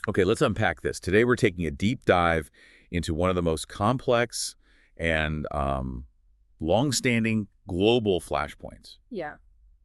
Okay, let's unpack this. Today we're taking a deep dive into one of the most complex and long-standing global flashpoints, Yeah.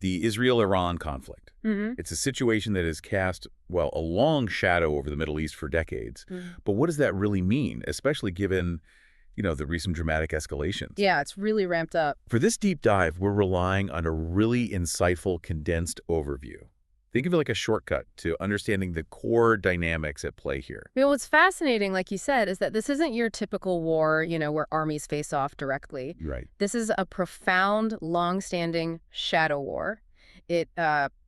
the Israel-Iran conflict. Mm-hmm. It's a situation that has cast, well, a long shadow over the Middle East for decades. But what does that really mean, especially given, the recent dramatic escalations? Yeah, it's really ramped up. For this deep dive, we're relying on a really insightful, condensed overview. Think of it like a shortcut to understanding the core dynamics at play here. I mean, what's fascinating, like you said, is that this isn't your typical war, where armies face off directly. Right. This is a profound, long-standing shadow war. It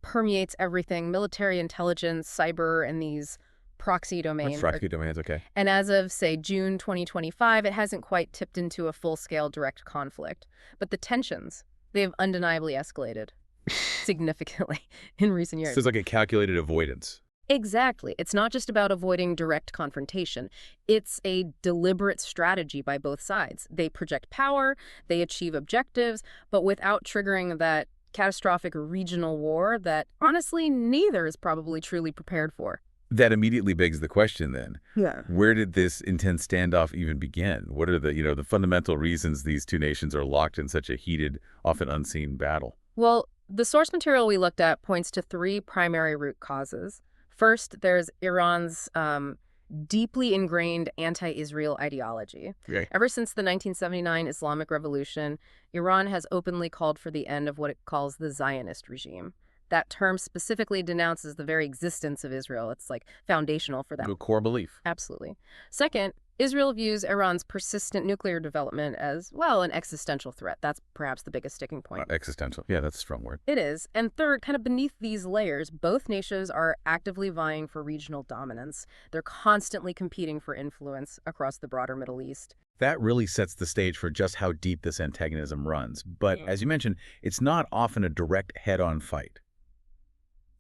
permeates everything: military intelligence, cyber, and these proxy domains. Proxy domains, okay. And as of, say, June 2025, it hasn't quite tipped into a full-scale direct conflict. But the tensions, they've undeniably escalated significantly in recent years. So it's like a calculated avoidance. Exactly. It's not just about avoiding direct confrontation. It's a deliberate strategy by both sides. They project power, they achieve objectives, but without triggering that catastrophic regional war that, honestly, neither is probably truly prepared for. That immediately begs the question then. Yeah. Where did this intense standoff even begin? What are the fundamental reasons these two nations are locked in such a heated, often unseen battle? Well, the source material we looked at points to three primary root causes. First, there's Iran's deeply ingrained anti-Israel ideology. Okay. Ever since the 1979 Islamic Revolution, Iran has openly called for the end of what it calls the Zionist regime. That term specifically denounces the very existence of Israel. It's like foundational for them. A core belief. Absolutely. Second, Israel views Iran's persistent nuclear development as, well, an existential threat. That's perhaps the biggest sticking point. Existential. Yeah, that's a strong word. It is. And third, kind of beneath these layers, both nations are actively vying for regional dominance. They're constantly competing for influence across the broader Middle East. That really sets the stage for just how deep this antagonism runs. But as you mentioned, it's not often a direct head-on fight.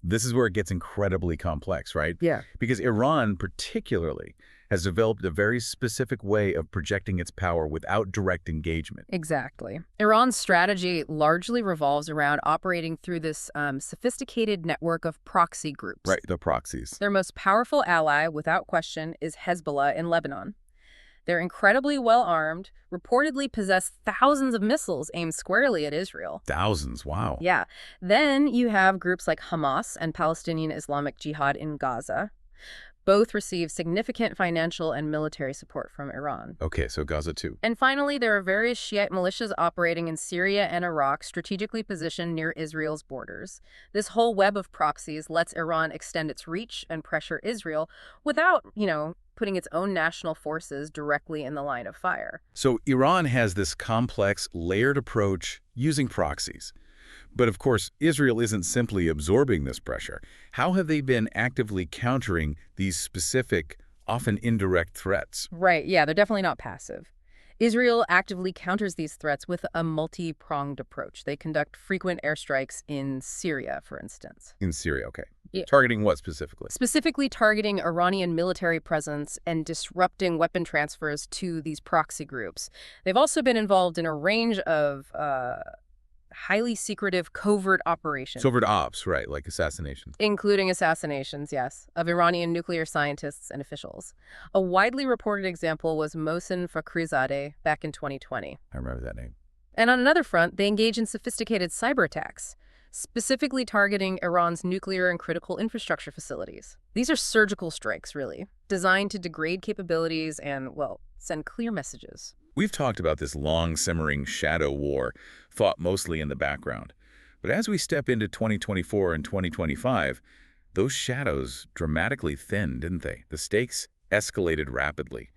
This is where it gets incredibly complex, right? Yeah. Because Iran particularly has developed a very specific way of projecting its power without direct engagement. Exactly. Iran's strategy largely revolves around operating through this sophisticated network of proxy groups. Right, the proxies. Their most powerful ally, without question, is Hezbollah in Lebanon. They're incredibly well-armed, reportedly possess thousands of missiles aimed squarely at Israel. Thousands, wow. Yeah. Then you have groups like Hamas and Palestinian Islamic Jihad in Gaza. Both receive significant financial and military support from Iran. Okay, so Gaza too. And finally, there are various Shiite militias operating in Syria and Iraq, strategically positioned near Israel's borders. This whole web of proxies lets Iran extend its reach and pressure Israel without, putting its own national forces directly in the line of fire. So Iran has this complex, layered approach using proxies. But of course, Israel isn't simply absorbing this pressure. How have they been actively countering these specific, often indirect threats? Right, yeah, they're definitely not passive. Israel actively counters these threats with a multi-pronged approach. They conduct frequent airstrikes in Syria, for instance. In Syria, okay. Yeah. Targeting what specifically? Specifically targeting Iranian military presence and disrupting weapon transfers to these proxy groups. They've also been involved in a range of highly secretive covert operations. Covert ops, right, like assassinations. Including assassinations, yes, of Iranian nuclear scientists and officials. A widely reported example was Mohsen Fakhrizadeh back in 2020. I remember that name. And on another front, they engage in sophisticated cyber attacks, specifically targeting Iran's nuclear and critical infrastructure facilities. These are surgical strikes, really, designed to degrade capabilities and, well, send clear messages. We've talked about this long, simmering shadow war, fought mostly in the background. But as we step into 2024 and 2025, those shadows dramatically thinned, didn't they? The stakes escalated rapidly.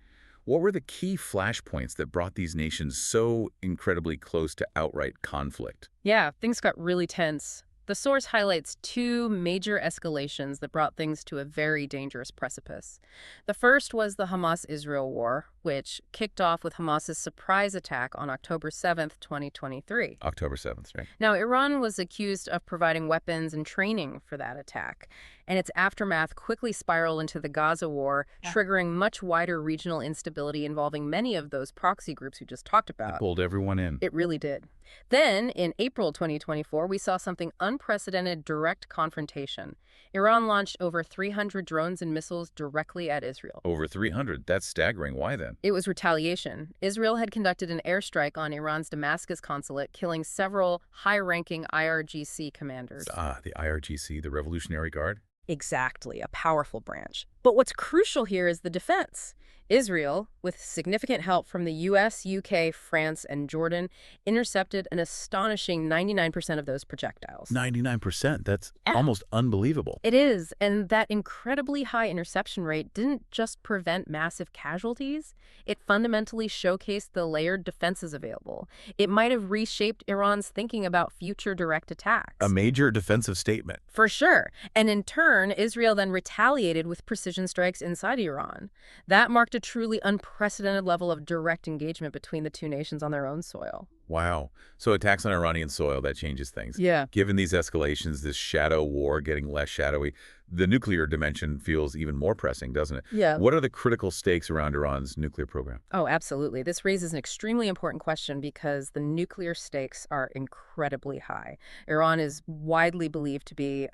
What were the key flashpoints that brought these nations so incredibly close to outright conflict? Yeah, things got really tense. The source highlights two major escalations that brought things to a very dangerous precipice. The first was the Hamas-Israel war, which kicked off with Hamas's surprise attack on October 7th, 2023. October 7th, right? Now, Iran was accused of providing weapons and training for that attack. and its aftermath quickly spiraled into the Gaza war, triggering much wider regional instability involving many of those proxy groups we just talked about. It pulled everyone in. It really did. Then, in April 2024, we saw something unprecedented: direct confrontation. Iran launched over 300 drones and missiles directly at Israel. Over 300? That's staggering. Why then? It was retaliation. Israel had conducted an airstrike on Iran's Damascus consulate, killing several high-ranking IRGC commanders. The IRGC, the Revolutionary Guard? Exactly, a powerful branch. But what's crucial here is the defense. Israel, with significant help from the US, UK, France, and Jordan, intercepted an astonishing 99% of those projectiles. 99%? That's almost unbelievable. It is, and that incredibly high interception rate didn't just prevent massive casualties. It fundamentally showcased the layered defenses available. It might have reshaped Iran's thinking about future direct attacks. A major defensive statement. For sure. And in turn, Israel then retaliated with precision strikes inside Iran. That marked a truly unprecedented level of direct engagement between the two nations on their own soil. Wow. So attacks on Iranian soil, that changes things. Yeah. Given these escalations, this shadow war getting less shadowy, the nuclear dimension feels even more pressing, doesn't it? Yeah. What are the critical stakes around Iran's nuclear program? Oh, absolutely. This raises an extremely important question because the nuclear stakes are incredibly high. Iran is widely believed to be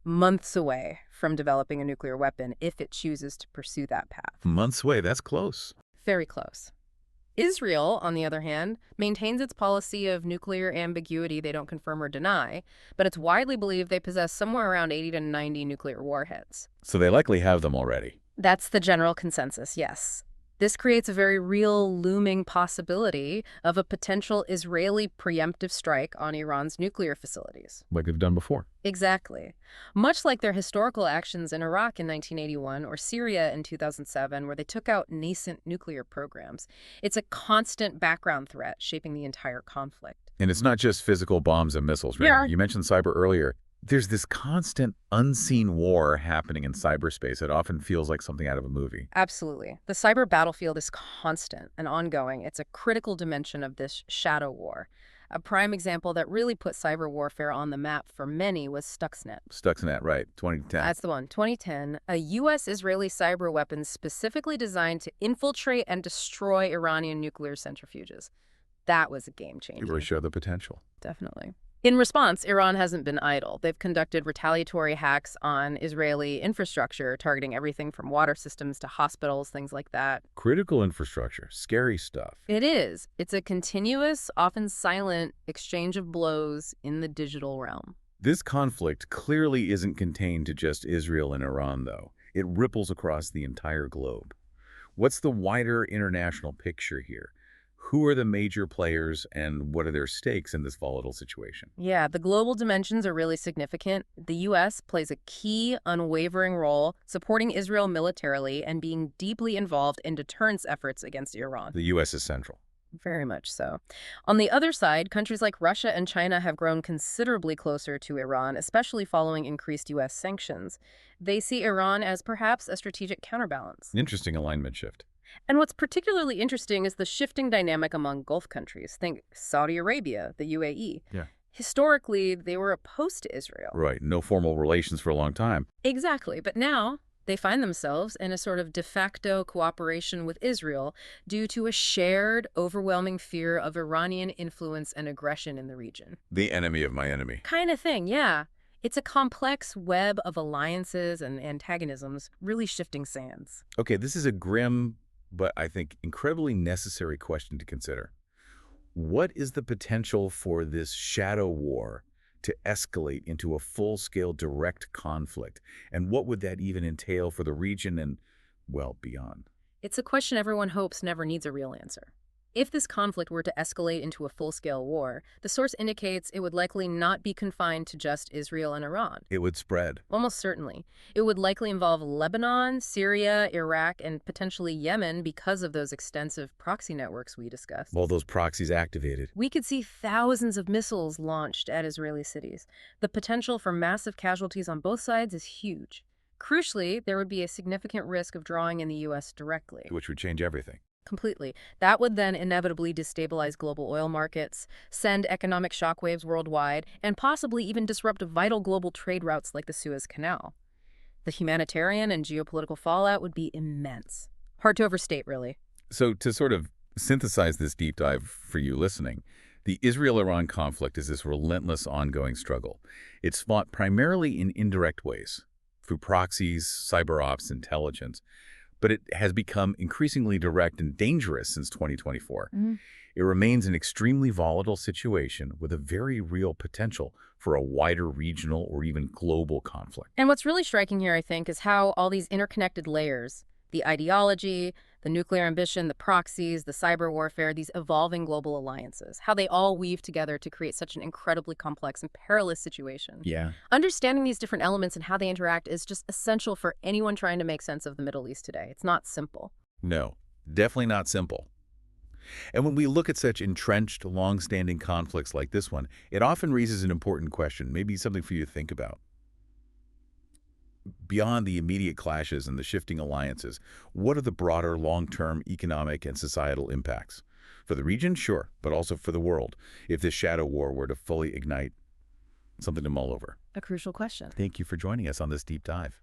months away from developing a nuclear weapon if it chooses to pursue that path. Months away, that's close. Very close. Israel, on the other hand, maintains its policy of nuclear ambiguity they don't confirm or deny, but it's widely believed they possess somewhere around 80 to 90 nuclear warheads. So they likely have them already. That's the general consensus, yes. This creates a very real looming possibility of a potential Israeli preemptive strike on Iran's nuclear facilities. Like they've done before. Exactly. Much like their historical actions in Iraq in 1981 or Syria in 2007, where they took out nascent nuclear programs. It's a constant background threat shaping the entire conflict. And it's not just physical bombs and missiles, right? Yeah. You mentioned cyber earlier. There's this constant unseen war happening in cyberspace. It often feels like something out of a movie. Absolutely. The cyber battlefield is constant and ongoing. It's a critical dimension of this shadow war. A prime example that really put cyber warfare on the map for many was Stuxnet. Stuxnet, right, 2010. That's the one. 2010, a U.S.-Israeli cyber weapon specifically designed to infiltrate and destroy Iranian nuclear centrifuges. That was a game changer. It really showed the potential. Definitely. In response, Iran hasn't been idle. They've conducted retaliatory hacks on Israeli infrastructure, targeting everything from water systems to hospitals, things like that. Critical infrastructure, scary stuff. It is. It's a continuous, often silent exchange of blows in the digital realm. This conflict clearly isn't contained to just Israel and Iran, though. It ripples across the entire globe. What's the wider international picture here? Who are the major players and what are their stakes in this volatile situation? Yeah, the global dimensions are really significant. The U.S. plays a key, unwavering role supporting Israel militarily and being deeply involved in deterrence efforts against Iran. The U.S. is central. Very much so. On the other side, countries like Russia and China have grown considerably closer to Iran, especially following increased U.S. sanctions. They see Iran as perhaps a strategic counterbalance. Interesting alignment shift. And what's particularly interesting is the shifting dynamic among Gulf countries. Think Saudi Arabia, the UAE. Yeah. Historically, they were opposed to Israel. Right. No formal relations for a long time. Exactly. But now they find themselves in a sort of de facto cooperation with Israel due to a shared, overwhelming fear of Iranian influence and aggression in the region. The enemy of my enemy. Kind of thing, yeah. It's a complex web of alliances and antagonisms, really shifting sands. Okay, this is a grim, but I think incredibly necessary question to consider. What is the potential for this shadow war to escalate into a full-scale direct conflict? And what would that even entail for the region and, well, beyond? It's a question everyone hopes never needs a real answer. If this conflict were to escalate into a full-scale war, the source indicates it would likely not be confined to just Israel and Iran. It would spread. Almost certainly. It would likely involve Lebanon, Syria, Iraq, and potentially Yemen because of those extensive proxy networks we discussed. All those proxies activated. We could see thousands of missiles launched at Israeli cities. The potential for massive casualties on both sides is huge. Crucially, there would be a significant risk of drawing in the U.S. directly. Which would change everything. Completely. That would then inevitably destabilize global oil markets, send economic shockwaves worldwide, and possibly even disrupt vital global trade routes like the Suez Canal. The humanitarian and geopolitical fallout would be immense. Hard to overstate, really. So to sort of synthesize this deep dive for you listening, the Israel-Iran conflict is this relentless ongoing struggle. It's fought primarily in indirect ways, through proxies, cyber ops, intelligence, but it has become increasingly direct and dangerous since 2024. It remains an extremely volatile situation with a very real potential for a wider regional or even global conflict. And what's really striking here, I think, is how all these interconnected layers, the ideology, the nuclear ambition, the proxies, the cyber warfare, these evolving global alliances, how they all weave together to create such an incredibly complex and perilous situation. Yeah. Understanding these different elements and how they interact is just essential for anyone trying to make sense of the Middle East today. It's not simple. No, definitely not simple. And when we look at such entrenched, long-standing conflicts like this one, it often raises an important question, maybe something for you to think about. Beyond the immediate clashes and the shifting alliances, what are the broader long-term economic and societal impacts? For the region, sure, but also for the world, if this shadow war were to fully ignite. Something to mull over. A crucial question. Thank you for joining us on this deep dive.